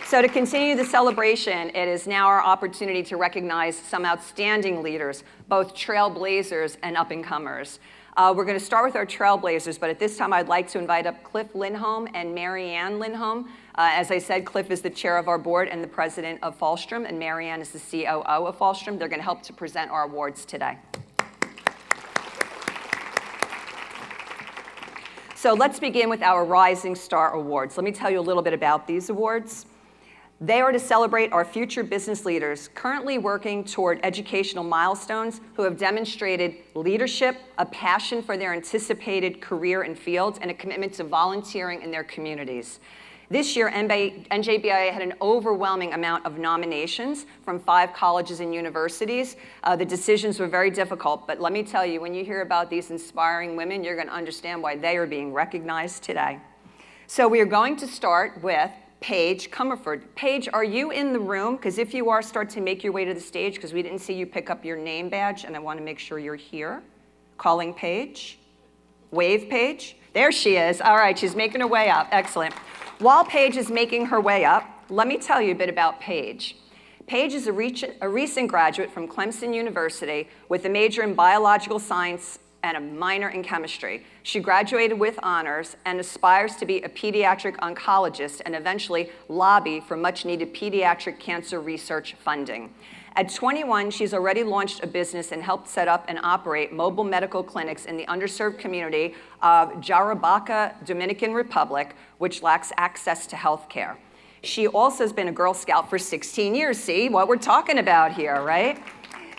So to continue the celebration, it is now our opportunity to recognize some outstanding leaders, both trailblazers and up-and-comers. We're going to start with our trailblazers, but at this time I'd like to invite up Cliff Lindholm and Marianne Lindholm. As I said, Cliff is the chair of our board and the president of Fallstrom, and Marianne is the COO of Fallstrom. They're going to help to present our awards today. So let's begin with our Rising Star Awards. Let me tell you a little bit about these awards. They are to celebrate our future business leaders currently working toward educational milestones who have demonstrated leadership, a passion for their anticipated career and fields, and a commitment to volunteering in their communities. This year, NJBIA had an overwhelming amount of nominations from 5 colleges and universities. The decisions were very difficult, but let me tell you, when you hear about these inspiring women, you're going to understand why they are being recognized today. So we are going to start with Paige Comerford. Paige, are you in the room? Because if you are, start to make your way to the stage, because we didn't see you pick up your name badge, and I want to make sure you're here. Calling Paige. Wave, Paige. There she is. All right, she's making her way up. Excellent. While Paige is making her way up, let me tell you a bit about Paige. Paige is a recent graduate from Clemson University with a major in biological science and a minor in chemistry. She graduated with honors and aspires to be a pediatric oncologist and eventually lobby for much-needed pediatric cancer research funding. At 21, she's already launched a business and helped set up and operate mobile medical clinics in the underserved community of Jarabaca, Dominican Republic, which lacks access to health care. She also has been a Girl Scout for 16 years. See what we're talking about here, right?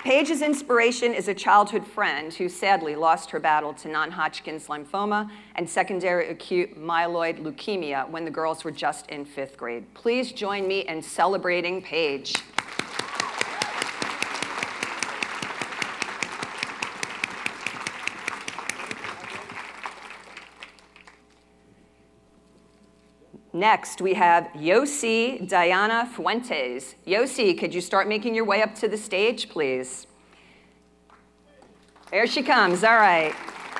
Paige's inspiration is a childhood friend who sadly lost her battle to non-Hodgkin's lymphoma and secondary acute myeloid leukemia when the girls were just in 5th grade. Please join me in celebrating Paige. Next, we have Youcy Diana Fuentes. Youcy, could you start making your way up to the stage, please? There she comes, all right.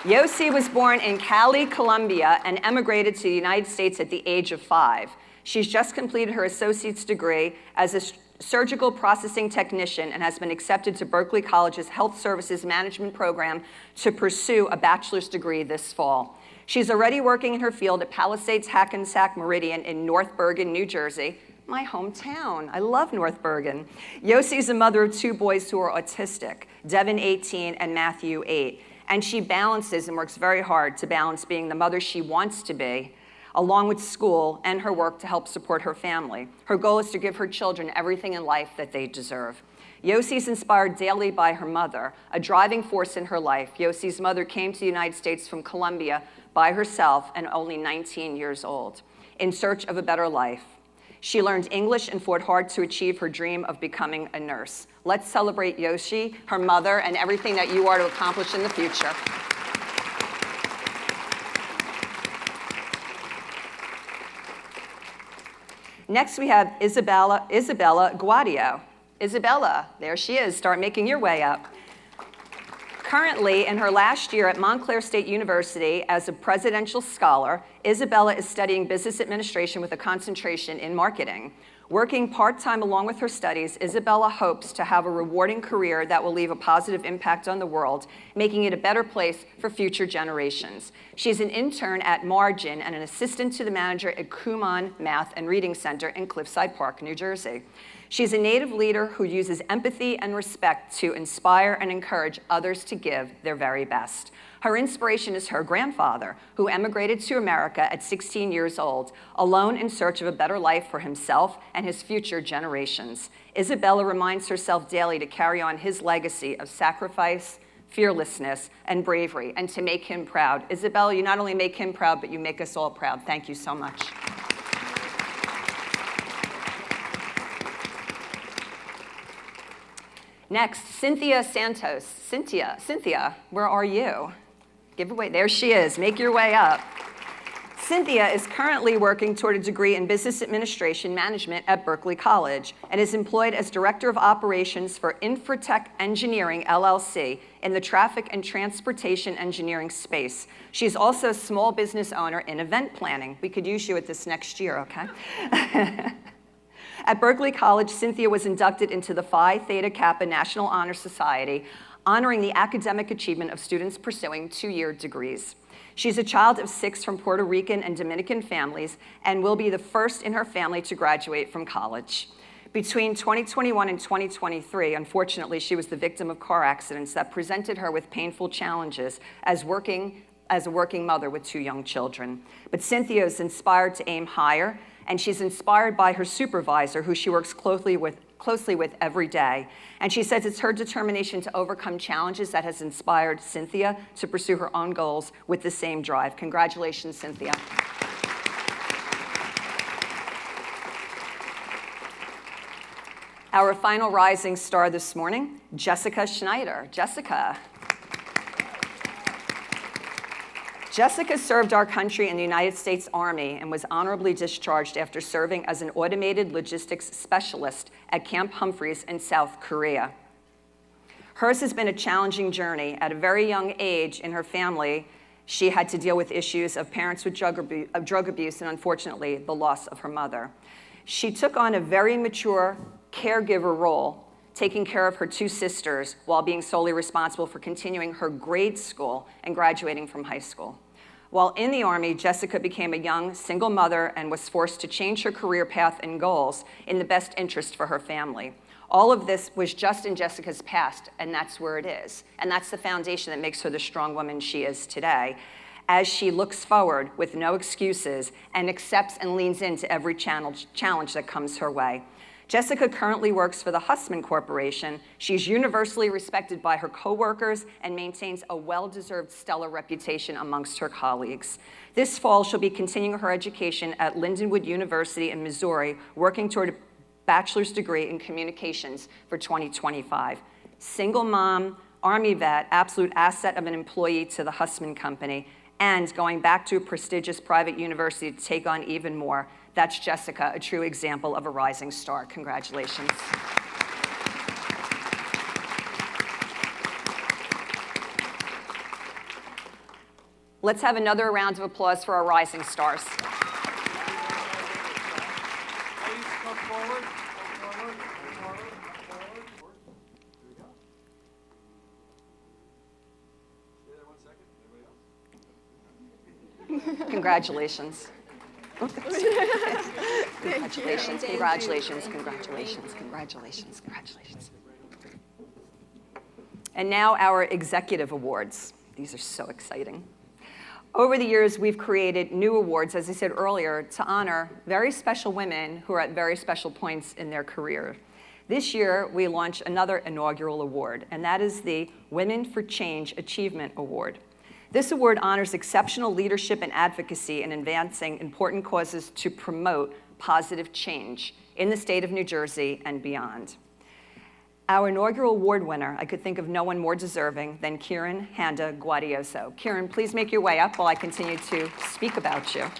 Youcy was born in Cali, Colombia, and emigrated to the United States at the age of 5. She's just completed her associate's degree as a surgical processing technician and has been accepted to Berkeley College's Health Services Management program to pursue a bachelor's degree this fall. She's already working in her field at Palisades Hackensack Meridian in North Bergen, New Jersey, my hometown. I love North Bergen. Youcy's a mother of 2 boys who are autistic, Devin 18 and Matthew 8. And she balances and works very hard to balance being the mother she wants to be, along with school and her work to help support her family. Her goal is to give her children everything in life that they deserve. Youcy is inspired daily by her mother, a driving force in her life. Youcy's mother came to the United States from Colombia by herself and only 19 years old, in search of a better life. She learned English and fought hard to achieve her dream of becoming a nurse. Let's celebrate Youcy, her mother, and everything that you are to accomplish in the future. Next, we have Isabella Gaudio. Isabella, there she is. Start making your way up. Currently, in her last year at Montclair State University as a presidential scholar, Isabella is studying business administration with a concentration in marketing. Working part-time along with her studies, Isabella hopes to have a rewarding career that will leave a positive impact on the world, making it a better place for future generations. She's an intern at Margin and an assistant to the manager at Kumon Math and Reading Center in Cliffside Park, New Jersey. She's a native leader who uses empathy and respect to inspire and encourage others to give their very best. Her inspiration is her grandfather, who emigrated to America at 16 years old, alone in search of a better life for himself and his future generations. Isabella reminds herself daily to carry on his legacy of sacrifice, fearlessness, and bravery, and to make him proud. Isabella, you not only make him proud, but you make us all proud. Thank you so much. Next, Cynthia Santos. Cynthia, where are you? Give away, there she is, make your way up. Cynthia is currently working toward a degree in business administration management at Berkeley College and is employed as Director of Operations for Infratech Engineering, LLC, in the traffic and transportation engineering space. She's also a small business owner in event planning. We could use you at this next year, okay? At Berkeley College, Cynthia was inducted into the Phi Theta Kappa National Honor Society, honoring the academic achievement of students pursuing two-year degrees. She's a child of 6 from Puerto Rican and Dominican families and will be the first in her family to graduate from college. Between 2021 and 2023, unfortunately, she was the victim of car accidents that presented her with painful challenges as a working mother with 2 young children. But Cynthia is inspired to aim higher, and she's inspired by her supervisor, who she works closely with every day. And she says it's her determination to overcome challenges that has inspired Cynthia to pursue her own goals with the same drive. Congratulations, Cynthia. Our final rising star this morning, Jessica Schneider. Jessica. Jessica served our country in the United States Army and was honorably discharged after serving as an automated logistics specialist at Camp Humphreys in South Korea. Hers has been a challenging journey. At a very young age in her family, she had to deal with issues of parents with drug abuse and, unfortunately, the loss of her mother. She took on a very mature caregiver role, taking care of her 2 sisters while being solely responsible for continuing her grade school and graduating from high school. While in the Army, Jessica became a young single mother and was forced to change her career path and goals in the best interest for her family. All of this was just in Jessica's past, and that's where it is. And that's the foundation that makes her the strong woman she is today, as she looks forward with no excuses and accepts and leans into every challenge that comes her way. Jessica currently works for the Hussman Corporation. She's universally respected by her coworkers and maintains a well-deserved stellar reputation amongst her colleagues. This fall, she'll be continuing her education at Lindenwood University in Missouri, working toward a bachelor's degree in communications for 2025. Single mom, Army vet, absolute asset of an employee to the Hussman Company, and going back to a prestigious private university to take on even more. That's Jessica, a true example of a rising star. Congratulations. Let's have another round of applause for our rising stars. Please come forward. Here we go. Stay there 1 second. Everybody else? Congratulations. Congratulations, congratulations, congratulations, congratulations, congratulations. And now our executive awards. These are so exciting. Over the years, we've created new awards, as I said earlier, to honor very special women who are at very special points in their career. This year, we launched another inaugural award, and that is the Women for Change Achievement Award. This award honors exceptional leadership and advocacy in advancing important causes to promote positive change in the state of New Jersey and beyond. Our inaugural award winner, I could think of no one more deserving than Kiran Handa Gaudioso. Kiran, please make your way up while I continue to speak about you.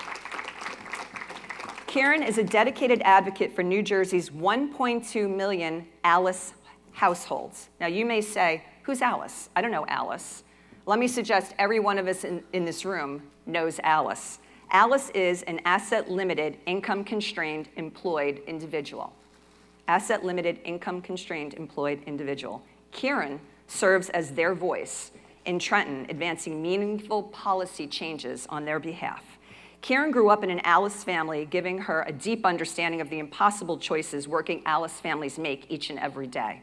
Kiran is a dedicated advocate for New Jersey's 1.2 million Alice households. Now you may say, who's Alice? I don't know Alice. Let me suggest every one of us in this room knows Alice. Alice is an asset-limited, income-constrained, employed individual. Asset-limited, income-constrained, employed individual. Kiran serves as their voice in Trenton, advancing meaningful policy changes on their behalf. Kiran grew up in an Alice family, giving her a deep understanding of the impossible choices working Alice families make each and every day.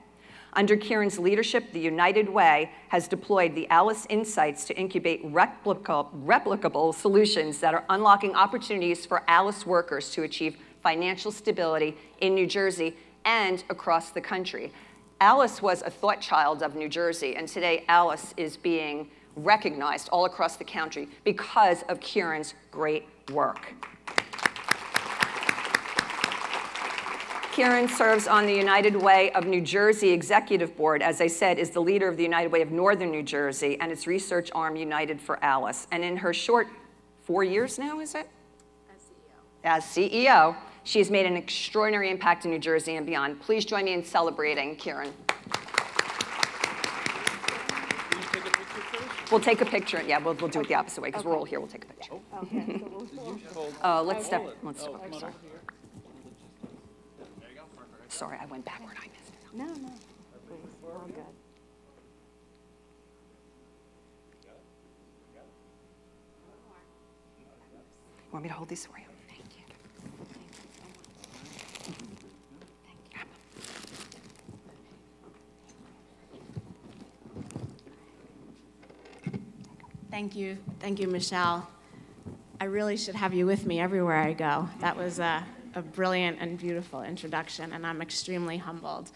Under Kiran's leadership, the United Way has deployed the Alice Insights to incubate replicable solutions that are unlocking opportunities for Alice workers to achieve financial stability in New Jersey and across the country. Alice was a thought child of New Jersey, and today Alice is being recognized all across the country because of Kiran's great work. Kiran serves on the United Way of New Jersey Executive Board, as I said, is the leader of the United Way of Northern New Jersey and its research arm, United for Alice. And in her short 4 years now, is it? As CEO, she has made an extraordinary impact in New Jersey and beyond. Please join me in celebrating Kiran. We'll take a picture. Yeah, we'll do it the opposite way because we're all here. We'll take a picture. Okay, so Let's step. Sorry. There you go. Sorry, I went backward. I missed it. No, no. All good. Want me to hold these for you? Thank you. Thank you so much. Thank you. Thank you, Michelle. I really should have you with me everywhere I go. That was a brilliant and beautiful introduction, and I'm extremely humbled.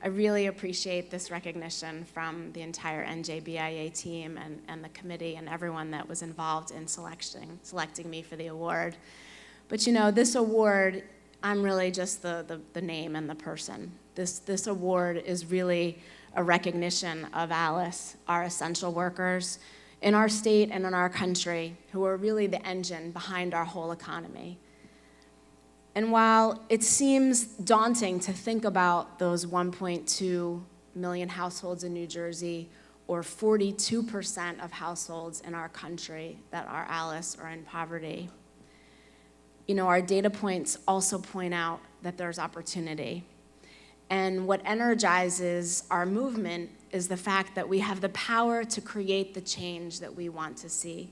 I really appreciate this recognition from the entire NJBIA team and the committee and everyone that was involved in selecting me for the award. But you know, this award, I'm really just the name and the person. This award is really a recognition of Alice, our essential workers in our state and in our country, who are really the engine behind our whole economy. And while it seems daunting to think about those 1.2 million households in New Jersey, or 42% of households in our country that are Alice or in poverty, you know, our data points also point out that there's opportunity. And what energizes our movement is the fact that we have the power to create the change that we want to see.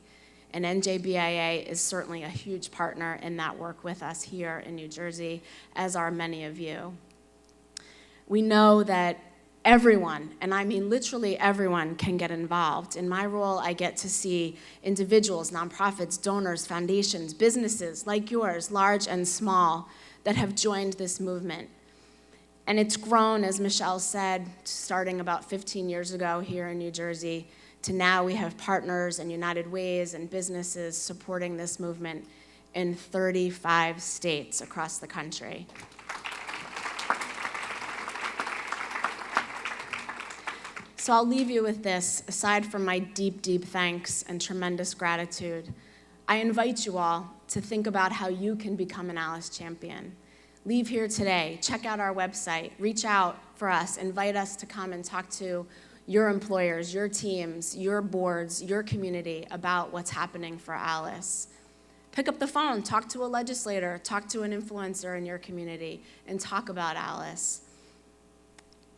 And NJBIA is certainly a huge partner in that work with us here in New Jersey, as are many of you. We know that everyone, and I mean literally everyone, can get involved. In my role, I get to see individuals, nonprofits, donors, foundations, businesses like yours, large and small, that have joined this movement. And it's grown, as Michelle said, starting about 15 years ago here in New Jersey, to now we have partners and United Ways and businesses supporting this movement in 35 states across the country. So I'll leave you with this. Aside from my deep, deep thanks and tremendous gratitude, I invite you all to think about how you can become an Alice champion. Leave here today, check out our website, reach out for us, invite us to come and talk to your employers, your teams, your boards, your community about what's happening for Alice. Pick up the phone, talk to a legislator, talk to an influencer in your community, and talk about Alice.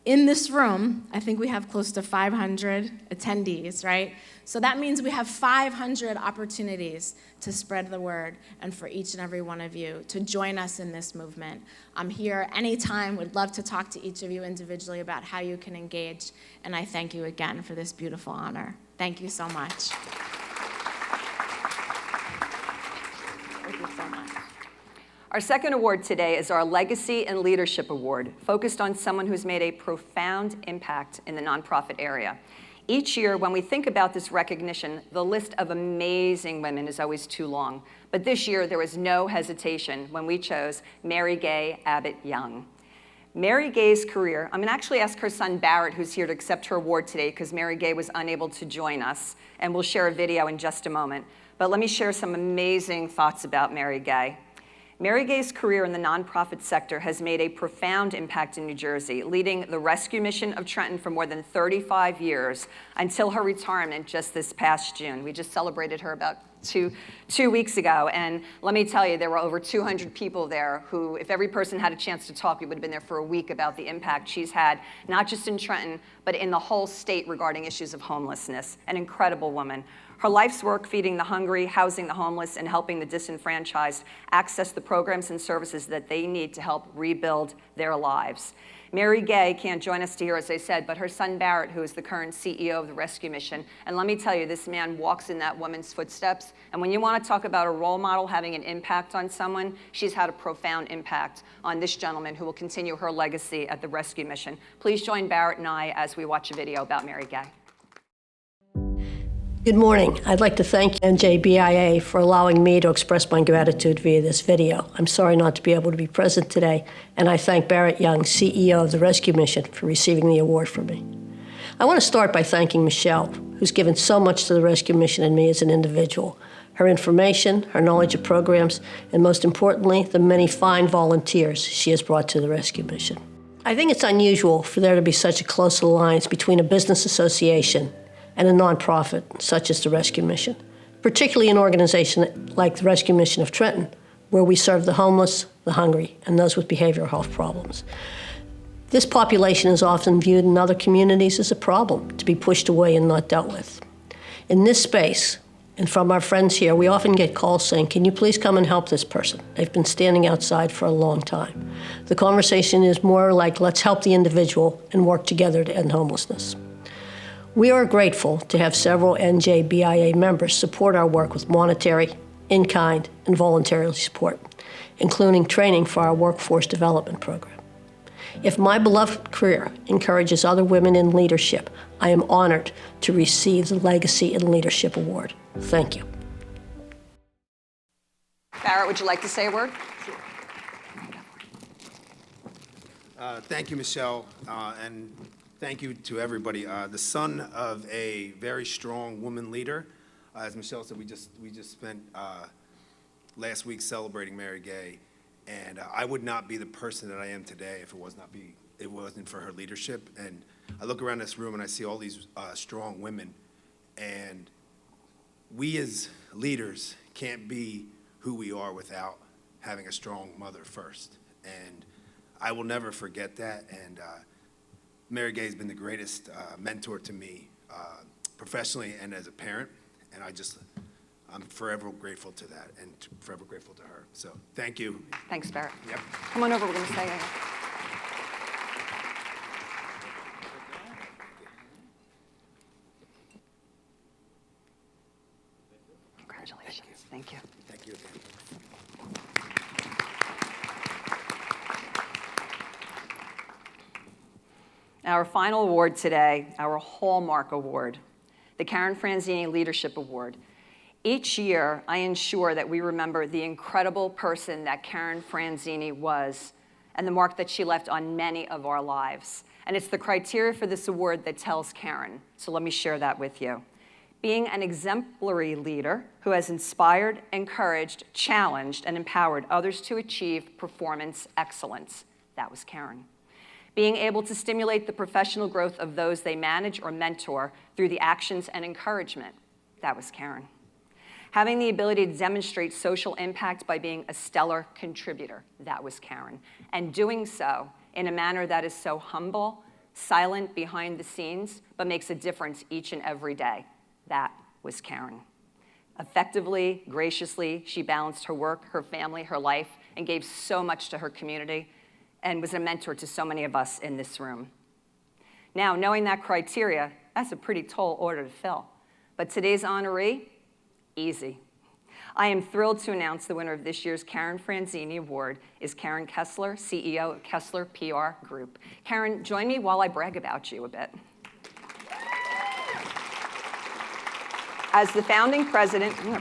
In this room, I think we have close to 500 attendees, right? So that means we have 500 opportunities to spread the word and for each and every one of you to join us in this movement. I'm here anytime, would love to talk to each of you individually about how you can engage, and I thank you again for this beautiful honor. Thank you so much. Thank you so much. Our second award today is our Legacy and Leadership Award, focused on someone who's made a profound impact in the nonprofit area. Each year, when we think about this recognition, the list of amazing women is always too long. But this year, there was no hesitation when we chose Mary Gay Abbott-Young. Mary Gay's career, I'm gonna actually ask her son Barrett, who's here to accept her award today, because Mary Gay was unable to join us, and we'll share a video in just a moment. But let me share some amazing thoughts about Mary Gay. Mary Gay's career in the nonprofit sector has made a profound impact in New Jersey, leading the rescue mission of Trenton for more than 35 years until her retirement just this past June. We just celebrated her about two weeks ago, and let me tell you, there were over 200 people there who, if every person had a chance to talk, we would have been there for a week about the impact she's had, not just in Trenton, but in the whole state regarding issues of homelessness. An incredible woman. Her life's work feeding the hungry, housing the homeless, and helping the disenfranchised access the programs and services that they need to help rebuild their lives. Mary Gay can't join us here, as I said, but her son Barrett, who is the current CEO of the rescue mission, and let me tell you, this man walks in that woman's footsteps, and when you want to talk about a role model having an impact on someone, she's had a profound impact on this gentleman who will continue her legacy at the rescue mission. Please join Barrett and I as we watch a video about Mary Gay. Good morning. I'd like to thank NJBIA for allowing me to express my gratitude via this video. I'm sorry not to be able to be present today, and I thank Abbott-Young, CEO of the Rescue Mission, for receiving the award for me. I want to start by thanking Michelle, who's given so much to the Rescue Mission and me as an individual. Her information, her knowledge of programs, and most importantly, the many fine volunteers she has brought to the Rescue Mission. I think it's unusual for there to be such a close alliance between a business association and a nonprofit such as the Rescue Mission, particularly an organization like the Rescue Mission of Trenton, where we serve the homeless, the hungry, and those with behavioral health problems. This population is often viewed in other communities as a problem, to be pushed away and not dealt with. In this space, and from our friends here, we often get calls saying, "Can you please come and help this person? They've been standing outside for a long time." The conversation is more like, let's help the individual and work together to end homelessness. We are grateful to have several NJBIA members support our work with monetary, in-kind, and voluntary support, including training for our workforce development program. If my beloved career encourages other women in leadership, I am honored to receive the Legacy in Leadership Award. Thank you. Barrett, would you like to say a word? Thank you, Michelle, and thank you to everybody. The son of a very strong woman leader, as Michelle said, we just spent last week celebrating Mary Gay, and I would not be the person that I am today if it wasn't for her leadership. And I look around this room and I see all these strong women, and we as leaders can't be who we are without having a strong mother first. And I will never forget that. And Mary Gay has been the greatest mentor to me professionally and as a parent. And I'm forever grateful to that and forever grateful to her. So thank you. Thanks, Barrett. Yep. Come on over, we're going to say it. Congratulations. Thank you. Thank you again. Our final award today, our Hallmark Award, the Caren Franzini Leadership Award. Each year, I ensure that we remember the incredible person that Caren Franzini was and the mark that she left on many of our lives. And it's the criteria for this award that tells Caren. So let me share that with you. Being an exemplary leader who has inspired, encouraged, challenged, and empowered others to achieve performance excellence. That was Caren. Being able to stimulate the professional growth of those they manage or mentor through the actions and encouragement. That was Caren. Having the ability to demonstrate social impact by being a stellar contributor. That was Caren. And doing so in a manner that is so humble, silent behind the scenes, but makes a difference each and every day. That was Caren. Effectively, graciously, she balanced her work, her family, her life, and gave so much to her community, and was a mentor to so many of us in this room. Now, knowing that criteria, that's a pretty tall order to fill. But today's honoree, easy. I am thrilled to announce the winner of this year's Caren Franzini Award is Karen Kessler, CEO of Kessler PR Group. Karen, join me while I brag about you a bit. As the founding president and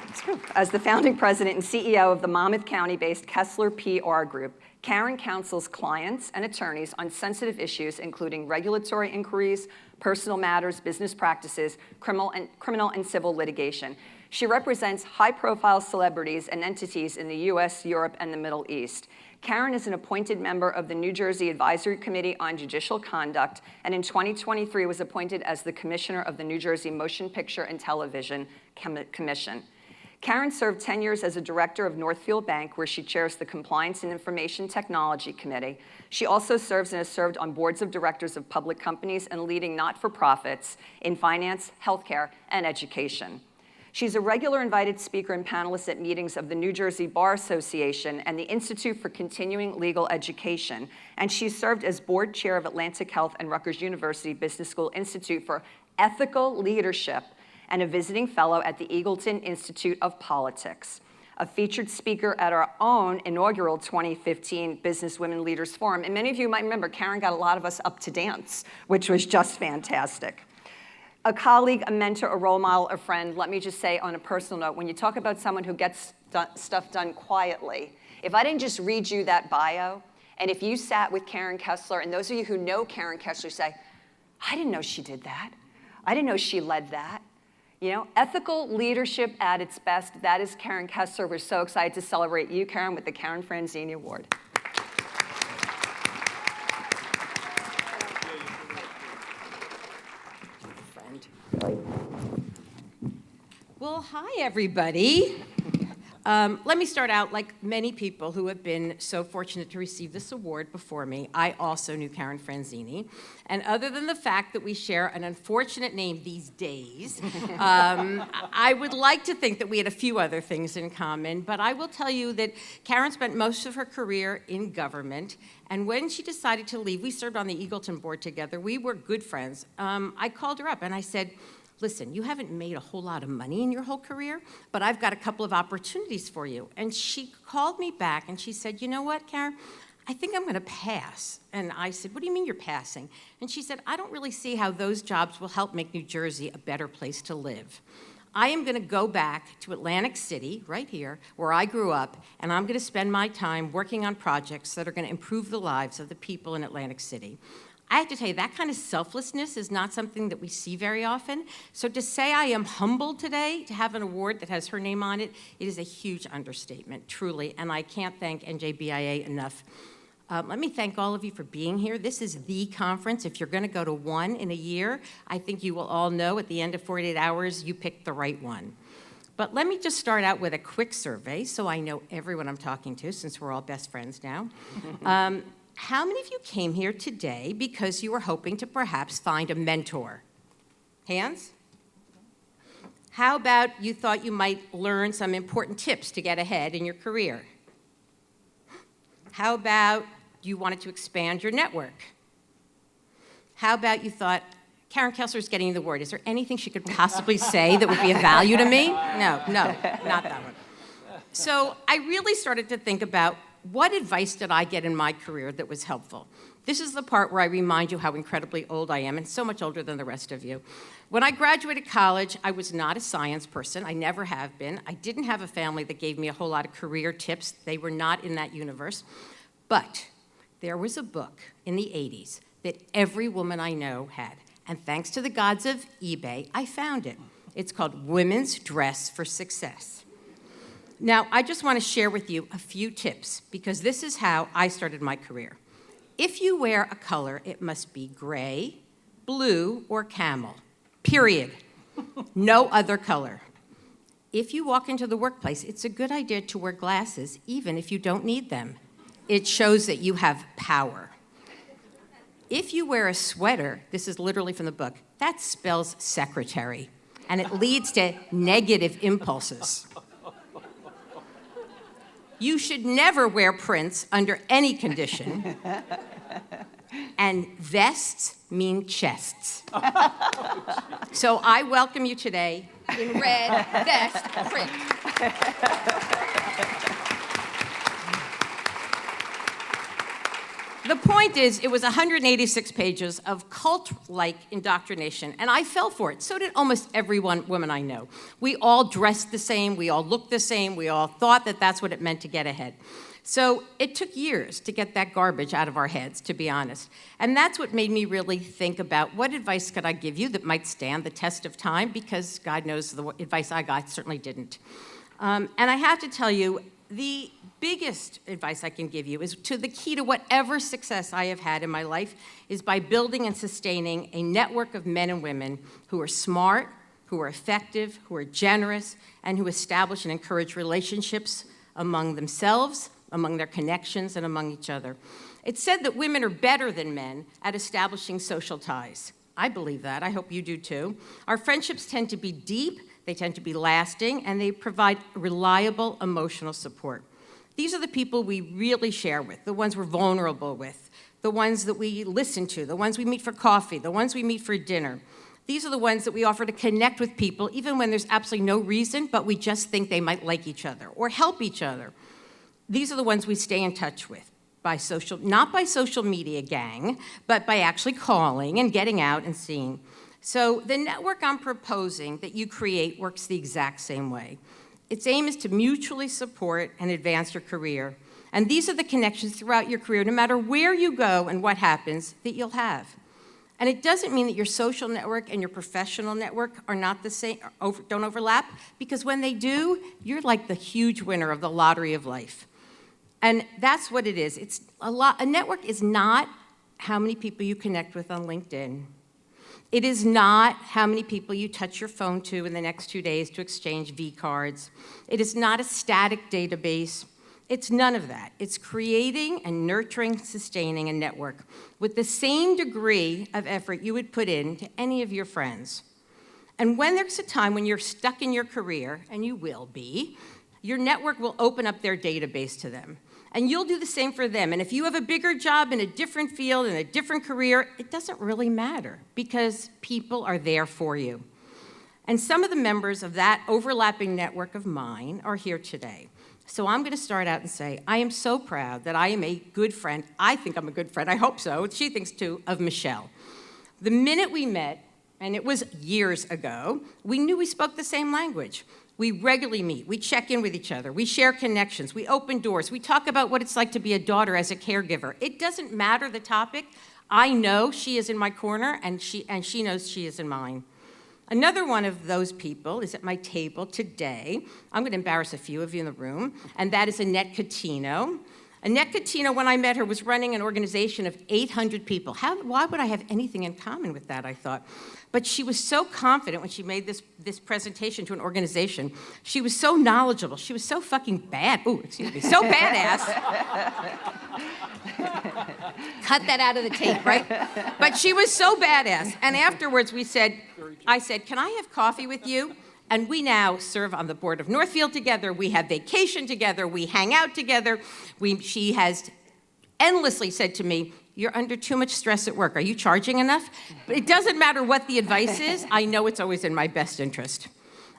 CEO of the Monmouth County-based Kessler PR Group, Caren counsels clients and attorneys on sensitive issues including regulatory inquiries, personal matters, business practices, criminal and civil litigation. She represents high-profile celebrities and entities in the US, Europe, and the Middle East. Caren is an appointed member of the New Jersey Advisory Committee on Judicial Conduct, and in 2023 was appointed as the Commissioner of the New Jersey Motion Picture and Television Commission. Caren served 10 years as a director of Northfield Bank, where she chairs the Compliance and Information Technology Committee. She also serves and has served on boards of directors of public companies and leading not-for-profits in finance, healthcare, and education. She's a regular invited speaker and panelist at meetings of the New Jersey Bar Association and the Institute for Continuing Legal Education, and she served as board chair of Atlantic Health and Rutgers University Business School Institute for Ethical Leadership and a visiting fellow at the Eagleton Institute of Politics. A featured speaker at our own inaugural 2015 Business Women Leaders Forum. And many of you might remember, Caren got a lot of us up to dance, which was just fantastic. A colleague, a mentor, a role model, a friend. Let me just say on a personal note, when you talk about someone who gets stuff done quietly, if I didn't just read you that bio, and if you sat with Caren Kessler, and those of you who know Caren Kessler say, I didn't know she did that. I didn't know she led that. You know, ethical leadership at its best, that is Caren Kessler. We're so excited to celebrate you, Caren, with the Caren Franzini Award. Well, hi, everybody. Let me start out, like many people who have been so fortunate to receive this award before me, I also knew Karen Franzini. And other than the fact that we share an unfortunate name these days, I would like to think that we had a few other things in common, but I will tell you that Karen spent most of her career in government, and when she decided to leave, we served on the Eagleton board together, we were good friends. I called her up and I said, listen, you haven't made a whole lot of money in your whole career, but I've got a couple of opportunities for you. And she called me back and she said, you know what, Karen, I think I'm gonna pass. And I said, what do you mean you're passing? And she said, I don't really see how those jobs will help make New Jersey a better place to live. I am gonna go back to Atlantic City, right here, where I grew up, and I'm gonna spend my time working on projects that are gonna improve the lives of the people in Atlantic City. I have to tell you, that kind of selflessness is not something that we see very often. So to say I am humbled today to have an award that has her name on it, it is a huge understatement, truly, and I can't thank NJBIA enough. Let me thank all of you for being here. This is the conference. If you're gonna go to one in a year, I think you will all know at the end of 48 hours, you picked the right one. But let me just start out with a quick survey so I know everyone I'm talking to, since we're all best friends now. How many of you came here today because you were hoping to perhaps find a mentor? Hands? How about you thought you might learn some important tips to get ahead in your career? How about you wanted to expand your network? How about you thought, Karen Kessler's getting the award. Is there anything she could possibly say that would be of value to me? No, not that one. So I really started to think about what advice did I get in my career that was helpful? This is the part where I remind you how incredibly old I am, and so much older than the rest of you. When I graduated college, I was not a science person. I never have been. I didn't have a family that gave me a whole lot of career tips. They were not in that universe. But there was a book in the 80s that every woman I know had. And thanks to the gods of eBay, I found it. It's called Women's Dress for Success. Now, I just want to share with you a few tips, because this is how I started my career. If you wear a color, it must be gray, blue, or camel, period. No other color. If you walk into the workplace, it's a good idea to wear glasses, even if you don't need them. It shows that you have power. If you wear a sweater, this is literally from the book, that spells secretary, and it leads to negative impulses. You should never wear prints under any condition. And vests mean chests. So I welcome you today in red vest print. The point is, it was 186 pages of cult-like indoctrination, and I fell for it. So did almost every woman I know. We all dressed the same, we all looked the same, we all thought that that's what it meant to get ahead. So it took years to get that garbage out of our heads, to be honest. And that's what made me really think about what advice could I give you that might stand the test of time, because God knows the advice I got certainly didn't. And I have to tell you, the biggest advice I can give you is the key to whatever success I have had in my life is by building and sustaining a network of men and women who are smart, who are effective, who are generous, and who establish and encourage relationships among themselves, among their connections, and among each other. It's said that women are better than men at establishing social ties. I believe that. I hope you do too. Our friendships tend to be deep, they tend to be lasting, and they provide reliable emotional support. These are the people we really share with, the ones we're vulnerable with, the ones that we listen to, the ones we meet for coffee, the ones we meet for dinner. These are the ones that we offer to connect with people even when there's absolutely no reason, but we just think they might like each other or help each other. These are the ones we stay in touch with, not by social media, gang, but by actually calling and getting out and seeing. So the network I'm proposing that you create works the exact same way. Its aim is to mutually support and advance your career. And these are the connections throughout your career, no matter where you go and what happens, that you'll have. And it doesn't mean that your social network and your professional network are not the same, don't overlap, because when they do, you're like the huge winner of the lottery of life. And that's what it is. A network is not how many people you connect with on LinkedIn. It is not how many people you touch your phone to in the next 2 days to exchange V cards. It is not a static database. It's none of that. It's creating and nurturing, sustaining a network with the same degree of effort you would put into any of your friends. And when there's a time when you're stuck in your career, and you will be, your network will open up their database to them. And you'll do the same for them. And if you have a bigger job in a different field, in a different career, it doesn't really matter because people are there for you. And some of the members of that overlapping network of mine are here today. So I'm going to start out and say, I am so proud that I am a good friend. I think I'm a good friend. I hope so. She thinks too, of Michelle. The minute we met, and it was years ago, we knew we spoke the same language. We regularly meet, we check in with each other, we share connections, we open doors, we talk about what it's like to be a daughter as a caregiver. It doesn't matter the topic. I know she is in my corner, and she knows she is in mine. Another one of those people is at my table today. I'm going to embarrass a few of you in the room, and that is Annette Catino. Annette Catino, when I met her, was running an organization of 800 people. Why would I have anything in common with that, I thought. But she was so confident when she made this presentation to an organization. She was so knowledgeable. She was so fucking bad. Ooh, excuse me. So badass. Cut that out of the tape, right? But she was so badass. And afterwards I said, can I have coffee with you? And we now serve on the board of Northfield together. We have vacation together. We hang out together. She has endlessly said to me, you're under too much stress at work. Are you charging enough? But it doesn't matter what the advice is. I know it's always in my best interest.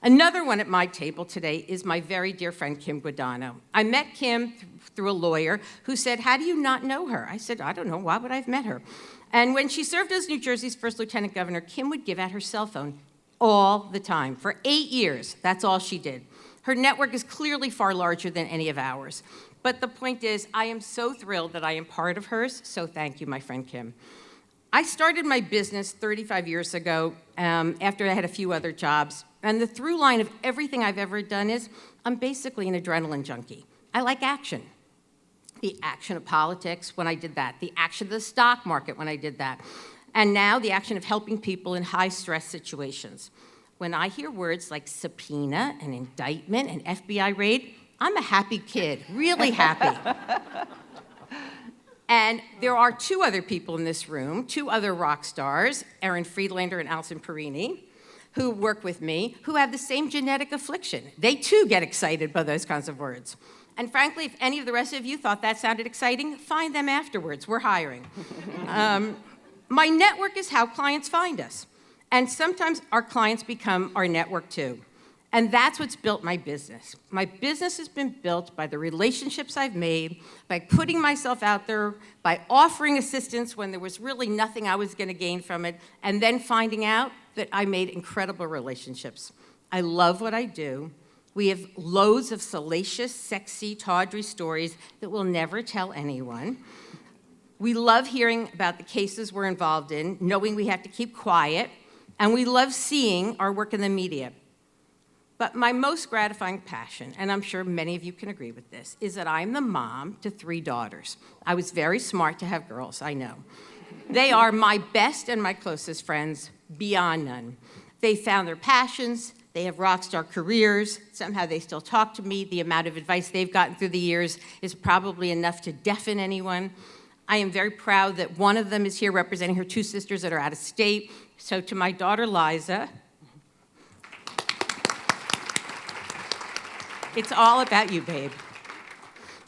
Another one at my table today is my very dear friend, Kim Guadagno. I met Kim through a lawyer who said, how do you not know her? I said, I don't know. Why would I have met her? And when she served as New Jersey's first lieutenant governor, Kim would give out her cell phone all the time. For 8 years, that's all she did. Her network is clearly far larger than any of ours. But the point is, I am so thrilled that I am part of hers, so thank you, my friend Kim. I started my business 35 years ago after I had a few other jobs, and the through line of everything I've ever done is I'm basically an adrenaline junkie. I like action. The action of politics when I did that, the action of the stock market when I did that, and now the action of helping people in high-stress situations. When I hear words like subpoena and indictment and FBI raid, I'm a happy kid, really happy. And there are two other people in this room, two other rock stars, Erin Friedlander and Alison Perini, who work with me, who have the same genetic affliction. They too get excited by those kinds of words. And frankly, if any of the rest of you thought that sounded exciting, find them afterwards. We're hiring. My network is how clients find us. And sometimes our clients become our network too. And that's what's built my business. My business has been built by the relationships I've made, by putting myself out there, by offering assistance when there was really nothing I was going to gain from it, and then finding out that I made incredible relationships. I love what I do. We have loads of salacious, sexy, tawdry stories that we'll never tell anyone. We love hearing about the cases we're involved in, knowing we have to keep quiet, and we love seeing our work in the media. But my most gratifying passion, and I'm sure many of you can agree with this, is that I'm the mom to 3 daughters. I was very smart to have girls, I know. They are my best and my closest friends, beyond none. They found their passions, they have rock star careers, somehow they still talk to me. The amount of advice they've gotten through the years is probably enough to deafen anyone. I am very proud that one of them is here representing her 2 sisters that are out of state. So to my daughter, Liza, it's all about you, babe.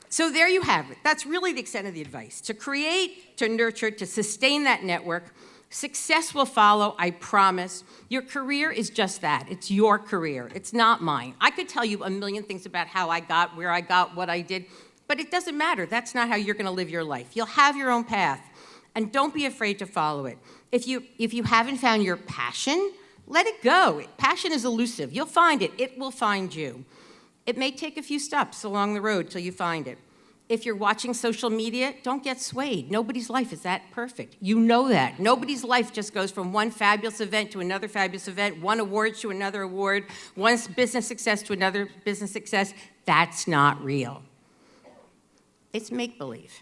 So there you have it. That's really the extent of the advice. To create, to nurture, to sustain that network. Success will follow, I promise. Your career is just that. It's your career. It's not mine. I could tell you a million things about how I got, where I got, what I did, but it doesn't matter. That's not how you're going to live your life. You'll have your own path, and don't be afraid to follow it. If you haven't found your passion, let it go. Passion is elusive. You'll find it. It will find you. It may take a few steps along the road till you find it. If you're watching social media, don't get swayed. Nobody's life is that perfect. You know that. Nobody's life just goes from one fabulous event to another fabulous event, one award to another award, one business success to another business success. That's not real. It's make-believe.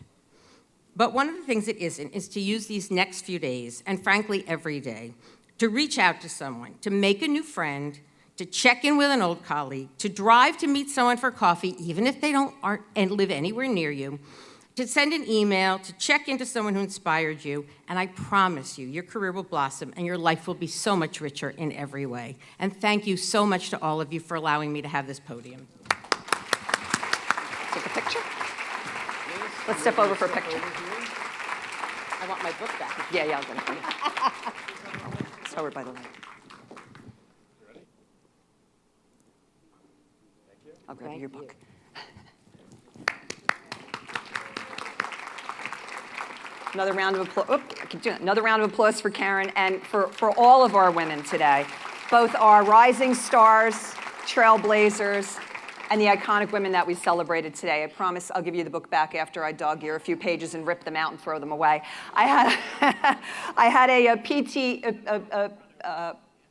But one of the things it isn't is to use these next few days, and frankly every day, to reach out to someone, to make a new friend, to check in with an old colleague, to drive to meet someone for coffee, even if they aren't and live anywhere near you, to send an email, to check into someone who inspired you, and I promise you, your career will blossom and your life will be so much richer in every way. And thank you so much to all of you for allowing me to have this podium. Take a picture. Let's step over for a picture. I want my book back. Yeah, I'll get it. It's over by the light. I'll grab your book. Another round of applause. I keep doing it. Another round of applause for Caren and for all of our women today, both our rising stars, trailblazers, and the iconic women that we celebrated today. I promise I'll give you the book back after I dog ear a few pages and rip them out and throw them away. I had a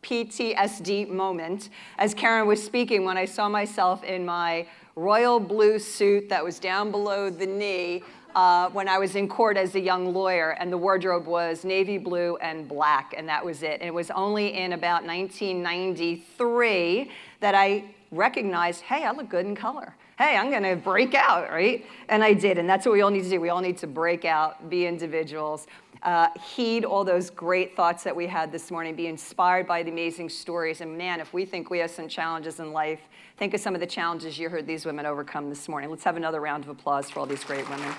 PTSD moment as Caren was speaking when I saw myself in my royal blue suit that was down below the knee when I was in court as a young lawyer, and the wardrobe was navy blue and black, and that was it. And it was only in about 1993 that I recognized, hey, I look good in color. Hey, I'm gonna break out, right? And I did, and that's what we all need to do. We all need to break out, be individuals, heed all those great thoughts that we had this morning, be inspired by the amazing stories. And man, if we think we have some challenges in life, think of some of the challenges you heard these women overcome this morning. Let's have another round of applause for all these great women.